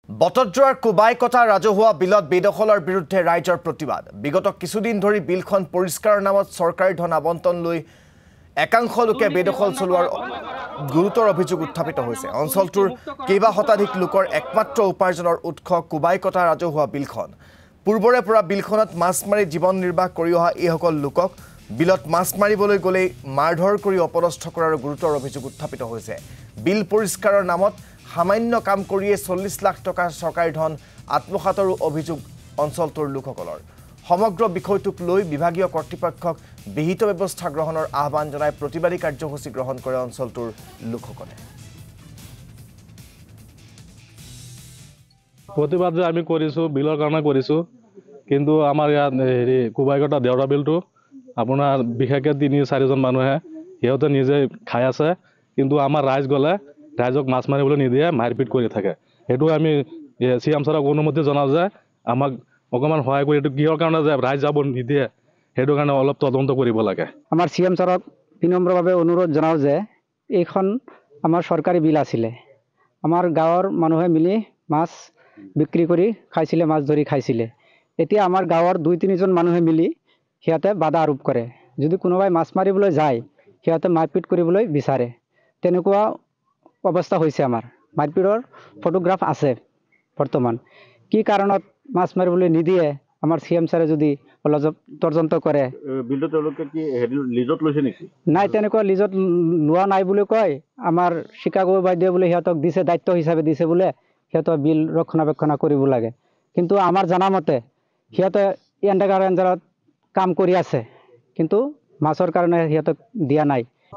বটদ্ৰৱাৰ কোবাই কটা ৰাজহুৱা বিলত বেদখলৰ বিৰুদ্ধে ৰাইজৰ প্ৰতিবাদ। বিগত কিছুদিন ধৰি বিলখন পৰিষ্কাৰৰ নামত চৰকাৰী ধন আবণ্টন লৈ একাংশ লোকে বেদখল চলোৱাৰ গুৰুতৰ অভিযোগ উত্থাপিত হৈছে। অঞ্চলটোৰ কেইবা শতাধিক লোকৰ একমাত্ৰ উপাৰ্জনৰ উৎস কোবাই কটা ৰাজহুৱা বিলখন। পূৰ্বৰে পৰা বিলখনত মাছ মাৰি জীৱন নিৰ্বাহ কৰি অহা এইসকল লোকক বিলত মাছ মাৰিবলৈ গ'লেই মাৰধৰ কৰি অপদস্থ কৰাৰ গুৰুতৰ অভিযোগ উত্থাপিত হৈছে। বিল পৰিষ্কাৰৰ নামত সামান্য কাম কৰিয়ে ৪০ লাখ টকা চৰকাৰী ধন আত্মসাতৰ অভিযোগ অঞ্চলটোৰ লোকসকলৰ। সমগ্ৰ বিষয়টোক লৈ বিভাগীয় কৰ্তৃপক্ষক বিহিত ব্যৱস্থা গ্ৰহণৰ আহ্বান জনাই প্ৰতিবাদী কাৰ্যসূচী গ্ৰহণ কৰে অঞ্চলটোৰ লোকসকলে। প্ৰতিবাদ যে আমি কৰিছোঁ বিলৰ কাৰণে কৰিছোঁ, কিন্তু আমাৰ ইয়াত কোবাই কটা দেওৰা বিলটো আপোনাৰ বিশেষকৈ ৩-৪জন মানুহে সিহঁতে নিজে খাই আছে, কিন্তু আমাৰ ৰাইজ গ'লে ৰাইজক মাছ মাৰিবলৈ নিদিয়ে, মাৰপিট কৰি থাকে। সেইটো আমি CM ছাৰক অনুমতি জনাওঁ যে আমাক অকণমান সহায় কৰি এইটো কিহৰ কাৰণে যে ৰাইজ যাব নিদিয়ে, সেইটো কাৰণে অলপ তদন্ত কৰিব লাগে। আমাৰ CM ছাৰক বিনম্ৰভাৱে অনুৰোধ জনাওঁ যে এইখন আমাৰ চৰকাৰী বিল আছিলে, আমাৰ গাঁৱৰ মানুহে মিলি মাছ বিক্ৰী কৰি খাইছিলে, মাছ ধৰি খাইছিলে। এতিয়া আমাৰ গাঁৱৰ 2-3জন মানুহে মিলি সিহঁতে বাধা আৰোপ কৰে। যদি কোনোবাই মাছ মাৰিবলৈ যায় সিহঁতে মাৰপিট কৰিবলৈ বিচাৰে। তেনেকুৱা অৱস্থা হৈছে। আমাৰ মাৰপিটৰ ফটোগ্ৰাফ আছে বৰ্তমান। কি কাৰণত মাছ মাৰিবলৈ নিদিয়ে আমাৰ CM ছাৰে যদি তদন্ত কৰে। বিলটো তেওঁলোকে কি লিজত লৈছে নেকি? নাই, তেনেকুৱা লিজত লোৱা নাই বুলি কয়। আমাৰ শিকাগো বাইদেৱে বোলে সিহঁতক দিছে, দায়িত্ব হিচাপে দিছে বোলে সিহঁতৰ বিল ৰক্ষণাবেক্ষণ কৰিব লাগে। কিন্তু আমাৰ জনামতে সিহঁতে এণ্ডাৰত কাম কৰি আছে, কিন্তু মাছৰ কাৰণে সিহঁতক দিয়া নাই।